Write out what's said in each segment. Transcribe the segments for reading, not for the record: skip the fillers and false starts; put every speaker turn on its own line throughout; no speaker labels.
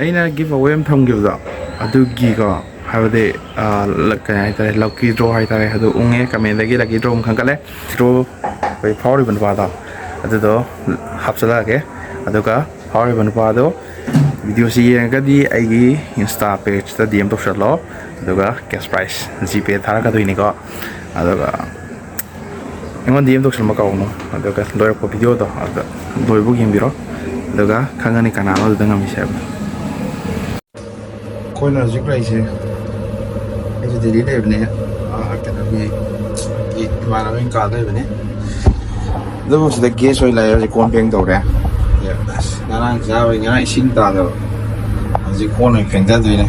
ꯑꯩꯅ ꯒꯤꯐ ꯑꯋꯦ ꯑꯃ ꯊꯝꯈꯤꯕꯗꯣ ꯑꯗꯨꯒꯤꯀꯣ ꯍꯥꯏꯕꯗꯤ ꯀꯩ ꯍꯥꯏꯇꯥꯔꯦ ꯂꯛꯀꯤ ꯗ꯭ꯔꯣ ꯍꯥꯏꯇꯥꯔꯦ ꯑꯗꯨ ꯎꯡꯉꯦ ꯀꯃꯦꯟꯗꯒꯤ ꯂꯛꯀꯤ ꯗ꯭ꯔꯣ ꯑꯃ ꯈꯟꯒꯠꯂꯦ ꯗ꯭ꯔꯣ ꯑꯩꯈꯣꯏ ꯐꯥꯎꯔꯤꯕ ꯅꯨꯄꯥꯗꯣ ꯑꯗꯨꯗꯣ ꯍꯥꯞꯆꯤꯜꯂꯛꯑꯒꯦ ꯑꯗꯨꯒ ꯐꯥꯎꯔꯤꯕ ꯅꯨꯄꯥꯗꯣ ꯚꯤꯗꯤꯑꯣꯁꯤ ꯌꯦꯡꯉꯒꯗꯤ ꯑꯩꯒꯤ ꯏꯟꯁꯇꯥ ꯄꯦꯖꯇ DM ꯇꯧꯁꯜꯂꯣ ꯑꯗꯨꯒ ꯀꯦꯁ ꯄ꯭ꯔꯥꯏꯁ GPay ꯊꯥꯔꯛꯀꯗꯣꯏꯅꯤꯀோ ꯑꯗꯨꯒ ꯑꯩꯉꯣꯟꯗ DM ꯇꯧꯁꯟꯕ ꯀꯥꯎꯒꯅꯨ ꯑꯗꯨꯒ ꯂꯣꯏꯔꯛꯄ ꯚꯤꯗꯤꯑꯣꯗꯣ ꯑꯗꯨꯗ ꯂꯣꯏꯕꯨꯛ ꯌꯦꯡꯕꯤꯔꯣ ꯑꯗꯨꯒ ꯈꯪꯒꯅꯤ ꯀꯅꯥꯅꯣ ꯑꯗꯨꯗ ꯉꯝꯃꯤꯁꯦ ꯍꯥꯏꯕꯗꯣ ꯑꯩꯈꯣꯏꯅ ꯍꯧꯖꯤꯛ ꯂꯩꯔꯤꯁꯦ ꯑꯩꯁꯦ ꯗꯦꯜꯂꯤ ꯂꯩꯕꯅꯦ ꯀꯩꯅꯣꯒꯤ ꯏꯃꯥꯟꯅꯕꯒꯤ ꯀꯥꯗ ꯂꯩꯕꯅꯦ ꯑꯗꯨꯕꯨ ꯁꯤꯗ ꯒꯦꯁ ꯑꯣꯏꯅ ꯂꯩꯔꯦ ꯍꯧꯖꯤꯛ ꯀꯣꯟ ꯐꯦꯡ ꯇꯧꯔꯦ ꯉꯔꯥꯡ ꯆꯥꯕꯩ ꯉꯔꯥꯡ ꯏꯁꯤꯡ ꯇꯥꯗꯕ ꯍꯧꯖꯤꯛ ꯀꯣꯟ ꯑꯣꯏꯅ ꯐꯦꯡꯊꯗꯣꯏꯅꯦ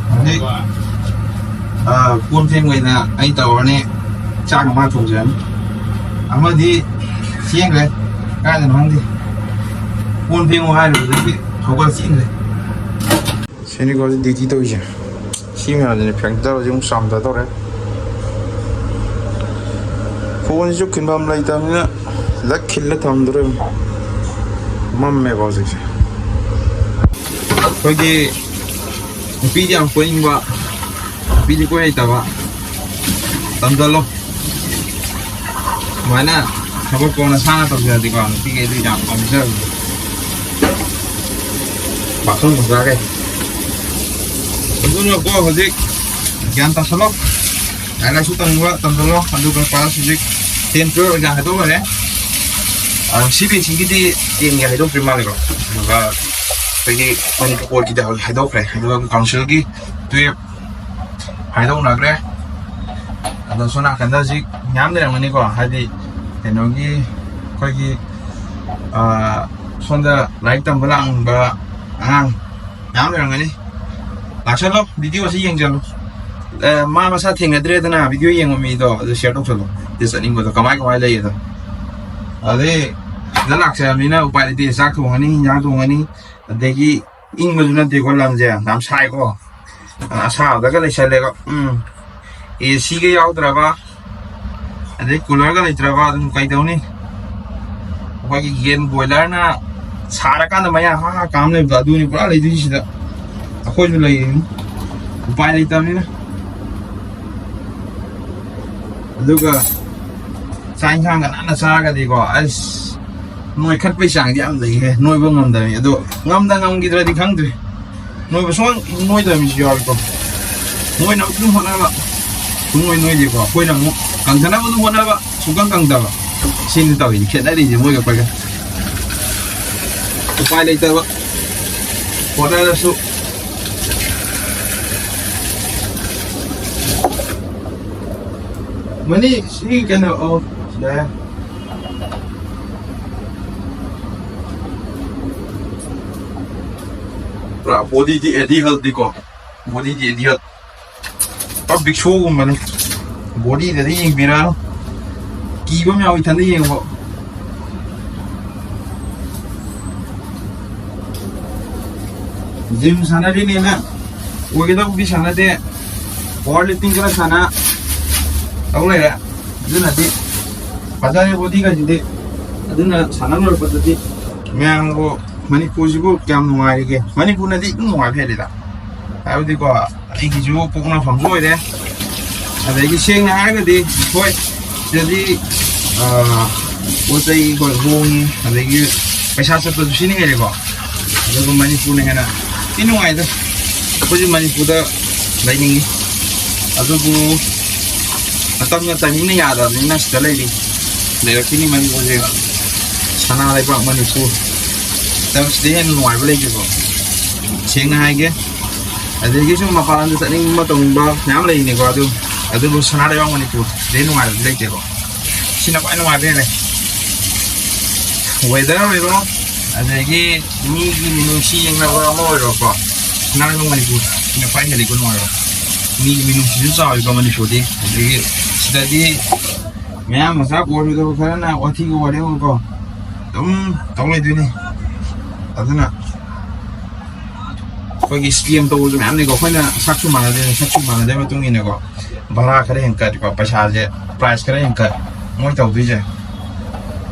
ꯍꯧꯖꯤꯛ ꯀꯣꯟ ꯐꯦꯡꯕꯩꯅ ꯑꯩ ꯇꯧꯔꯅꯤ ꯆꯥꯛ ꯑꯃ ꯊꯣꯡꯖꯔꯅꯤ ꯑꯃꯗꯤ ꯆꯦꯟꯈ꯭ꯔꯦ ꯀꯥꯏꯗꯅꯣ ꯈꯪꯗꯦ ꯀꯣꯟ ꯐꯦꯡꯉꯨ ꯍꯥꯏꯔꯨꯕꯗꯒꯤ ꯍꯧꯒꯠ ꯆꯦꯟꯈ꯭ꯔꯦ ꯁꯤꯅꯤꯀꯣ ꯗ꯭ꯌꯨꯇꯤ ꯇꯧꯔꯤꯁꯦ ꯁꯤ ꯃꯌꯥꯝꯁꯤꯅꯦ ꯐꯦꯡꯊꯕꯁꯦ ꯑꯃꯨꯛ ꯆꯥꯝꯊꯗꯧꯔꯦ ꯐꯣꯟꯁꯤꯁꯨ ꯈꯤꯟꯐꯝ ꯂꯩꯇꯕꯅꯤꯅ ꯂꯛ ꯈꯤꯜꯂ ꯊꯝꯗꯣꯔꯦ ꯃꯝꯃꯦꯕ ꯍꯧꯖꯤꯛꯁꯦ ꯑꯩꯈꯣꯏꯒꯤ ꯅꯨꯄꯤꯗꯤ ꯌꯥꯝ ꯀꯣꯏꯅꯤꯡꯕ ꯅꯨꯄꯤꯗꯤ ꯀꯣꯏ ꯂꯩꯇꯕ ꯇꯝꯁꯤꯜꯂꯣ ꯁꯨꯃꯥꯏꯅ ꯊꯕꯛ ꯀꯣꯟꯅ ꯁꯥꯟꯅ ꯇꯧꯖꯔꯗꯤꯀꯣ ꯅꯨꯄꯤꯈꯩꯗꯤ ꯌꯥꯝ ꯄꯥꯝꯖꯕꯅꯤ ꯄꯥꯈꯪ ꯃꯆꯥꯈꯩ ꯑꯗꯨꯅꯀꯣ ꯍꯧꯖꯤꯛ ꯒ꯭ꯌꯥꯟ ꯇꯥꯁꯜꯂꯣ ꯂꯥꯏꯔꯤꯛ ꯂꯥꯏꯁꯨ ꯇꯝꯅꯤꯡꯕ ꯇꯝꯁꯤꯜꯂꯣ ꯑꯗꯨꯒ ꯀ꯭ꯂꯥꯁ ꯍꯧꯖꯤꯛ 10, 12 ꯑꯦꯛꯖꯥꯝ ꯍꯥꯏꯗꯣꯛꯈ꯭ꯔꯦ CBSEꯒꯤꯗꯤ 10ꯒꯤ ꯍꯥꯏꯗꯣꯛꯇ꯭ꯔꯤ ꯃꯥꯜꯂꯦꯀꯣ ꯑꯗꯨꯒ ꯑꯩꯈꯣꯏꯒꯤ ꯃꯅꯤꯄꯨꯔꯒꯤꯗꯤ ꯍꯥꯏꯗꯣꯛꯈ꯭ꯔꯦ ꯑꯗꯨꯒ ꯀꯥꯎꯟꯁꯤꯜꯒꯤ 12 ꯍꯥꯏꯗꯣꯛꯅꯈ꯭ꯔꯦ ꯑꯗꯣ ꯁꯣꯝ ꯅꯥꯀꯟꯗ ꯍꯧꯖꯤꯛ ꯃꯌꯥꯝ ꯂꯩꯔꯝꯒꯅꯤꯀꯣ ꯍꯥꯏꯗꯤ ꯀꯩꯅꯣꯒꯤ ꯑꯩꯈꯣꯏꯒꯤ ꯁꯣꯝꯗ ꯂꯥꯏꯔꯤꯛ ꯇꯝꯕ ꯂꯥꯛꯅꯤꯡꯕ ꯑꯉꯥꯡ ꯃꯌꯥꯝ ꯂꯩꯔꯝꯒꯅꯤ ꯂꯥꯛꯁꯜꯂꯣ ꯚꯤꯗꯤꯑꯣꯁꯤ ꯌꯦꯡꯁꯜꯂꯣ ꯃꯥ ꯃꯁꯥ ꯊꯦꯡꯅꯗ꯭ꯔꯦꯗꯅ ꯚꯤꯗꯤꯑꯣ ꯌꯦꯡꯕ ꯃꯤꯗꯣ ꯑꯗꯨ ꯁꯤꯌꯔ ꯇꯧꯁꯜꯂꯣ ꯑꯗꯨ ꯆꯠꯅꯤꯡꯕꯗꯣ ꯀꯃꯥꯏ ꯂꯩꯌꯦꯗꯣ ꯑꯗꯩ ꯁꯤꯗ ꯂꯥꯛꯆꯔꯕꯅꯤꯅ ꯎꯄꯥꯏ ꯂꯩꯇꯦ ꯆꯥꯛ ꯊꯣꯡꯉꯅꯤ ꯏꯟꯖꯥꯡ ꯊꯣꯡꯉꯅꯤ ꯑꯗꯒꯤ ꯏꯪꯕꯁꯨ ꯅꯠꯇꯦꯀꯣ ꯂꯝꯁꯦ ꯌꯥꯝ ꯁꯥꯏꯀꯣ ꯑꯁꯥꯕꯗꯒ ꯂꯩꯁꯜꯂꯦꯀꯣ AC ꯒ ꯌꯥꯎꯗ꯭ꯔꯕ ꯑꯗꯩ ꯀꯨꯂꯔꯒ ꯂꯩꯇ꯭ꯔꯕ ꯑꯗꯨꯝ ꯀꯩꯗꯧꯅꯤ ꯑꯩꯈꯣꯏꯒꯤ ꯌꯦꯟ ꯕꯣꯏꯂꯔꯅ ꯁꯥꯔꯀꯥꯟꯗ ꯃꯌꯥ ꯀꯥꯝ ꯂꯩꯕꯗꯣ ꯑꯗꯨꯅꯤ ꯄꯨꯔꯥ ꯂꯩꯗꯣꯏꯁꯤ ꯁꯤꯗ ꯑꯩꯈꯣꯏꯁꯨ ꯂꯩꯔꯤꯅꯤ ꯎꯄꯥꯏ ꯂꯩꯇꯕꯅꯤꯅ ꯑꯗꯨꯒ ꯆꯥꯛ ꯏꯟꯁꯥꯡꯒ ꯅꯥꯟꯅ ꯆꯥꯔꯒꯗꯤꯀꯣ ꯑꯁ ꯅꯣꯏꯈꯠꯄꯩ ꯆꯥꯡꯗꯤ ꯌꯥꯝ ꯂꯩꯍꯦ ꯅꯣꯏꯕ ꯉꯝꯗꯕꯅꯤ ꯑꯗꯣ ꯉꯝꯈꯤꯗ꯭ꯔꯗꯤ ꯈꯪꯗ꯭ꯔꯦ ꯅꯣꯏꯕ ꯁꯨꯡ ꯅꯣꯏꯗꯕ ꯃꯤꯁꯨ ꯌꯥꯎꯏꯀꯣ ꯅꯣꯏꯅꯕ ꯑꯗꯨꯝ ꯍꯣꯠꯅꯕ ꯅꯣꯏꯗꯦꯀꯣ ꯑꯩꯈꯣꯏꯅ ꯑꯃꯨꯛ ꯀꯪꯊꯅꯕ ꯑꯗꯨꯝ ꯍꯣꯠꯅꯕ ꯁꯨꯡꯀꯪ ꯀꯪꯗꯕ ꯁꯤꯅꯤ ꯇꯧꯔꯤꯁꯦ ꯈꯦꯠꯅꯔꯤꯁꯦ ꯃꯣꯏꯒ ꯑꯩꯈꯣꯏꯒ ꯎꯄꯥꯏ ꯂꯩꯇꯕ ꯍꯣꯠꯅꯔꯁꯨ Mani, sini kena dah. Body di edi health di ko. Body di edi health. Ab big show mani. Body dari yang bira. Kiba me awi thandi yang bo. Gym sana di ni na. Wo kita bi sana de. Powerlifting kala sana. Aku leh, itu nanti pasarnya body kan jadi, itu nanti sana nol pada jadi, yang gua Manipuri juga kiam nuai ke, Manipuri nanti itu nuai pihak dia, aku di gua, ini juga pokoknya famsu deh, ada ini siang hari ke di, boy, jadi, buat ini gua goni, ada ini पैसा सब तो दूसरी नहीं है देखो अगर तो मणिपुर नहीं है ना तीनों आए थे कुछ मणिपुर तो नहीं अगर वो तब ना टाइमिंग नहीं याद आता ना चले दी लेकिन नहीं मणिपुर से सना ले पाक मणिपुर तब से नुआई बोले जो सिंह है क्या अगर किसी में मापान तो नहीं मत उम्बा नाम ले नहीं को अगर वो सना ले पाक मणिपुर ले नुआई ले जो सिना पाई नुआई पे ले weather itu ada lagi ini minusi yang nak mau apa nak mau mandi pun nak pakai lagi kono ada ini minusi susah juga mandi shoti jadi sudah di memang masa bodoh itu kerana wati ko wale ko tahu itu ni ada na pagi SPM tahu tu memang ni ko kena saksu mana dia betul ini ko bara kare yang kat ko pasal je price kare yang kat mau tahu tu je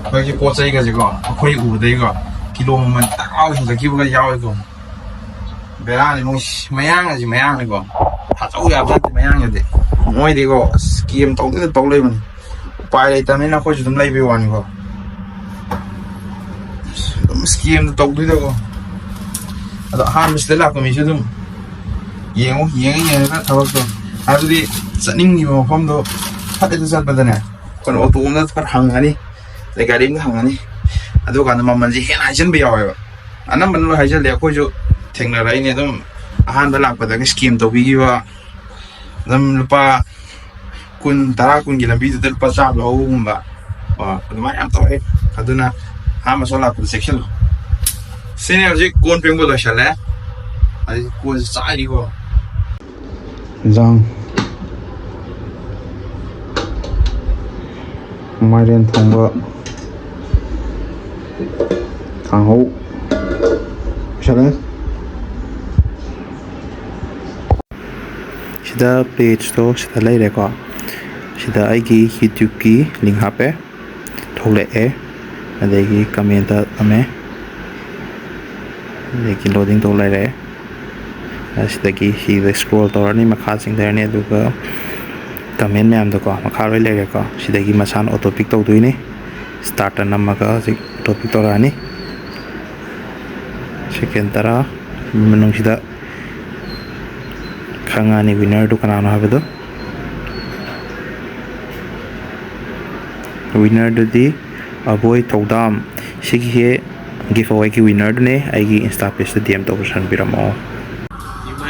거기 보자 이거 지금 거의 우대 이거 기로 오면 딱 아웃인가 기부가 야오 이거 Berani mo mayang aji mayang ni ko. Hatau ya bat mayang yade. Moi di ko scheme tog lei man. Pai lei tamina ko jum lei bi wan ko. Scheme tog di ko. Ado han misla ko mi jum. Yeng na thawak to. Adudi chaning ni mo phom do phat de sat badana. Kon auto na par hangani. Le gari ng hangani. Ado kan mamman ji hen hajan bi yawa. Anam ban lo hajan le ko jo thengna rai ne dum ahan da lak pada ke scheme to bi wa dum lupa kun tara kun gi lambi de lupa sa lo ba. Wa ma am to e aduna ha ma so la ku section. Senior ji kon peng bo da shala. Ai ko sa ri ko. Zang Marian thongba khangho shala sida page to sida lai re ko sida aigi YouTube ki link hape thole e adegi comment ta ame adegi loading to lai re asidagi hi scroll to ni makha sing there ne duga comment me am da ko makha roi le ko sidagi masan auto pick to duini start namaga si auto pick to rani second tara manung sida khangani winner du kana na habedo winner du di aboy todam sigi he giveaway ki winner du ne aigi insta page to dm to version biramo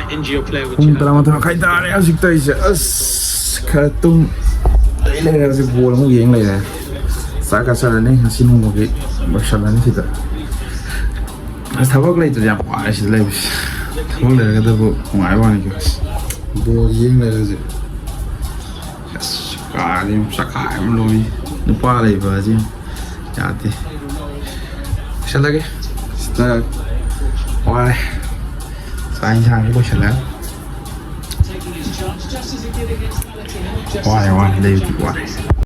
NGO player with you.
Tara mata kai da re asik tai se as khatum dai le ra se bol mu yeng le sa ka sa ne hasinu mo ge bashala ni sita as thabak le to jam pa as le bis thabak le ga da bu ngai wa ni gas bol yeng le se as ka ni sa ka am lo ni ni pa le ba ji ya ti shala ge sta wa Anh sang cái bộ lần. Wow, đây là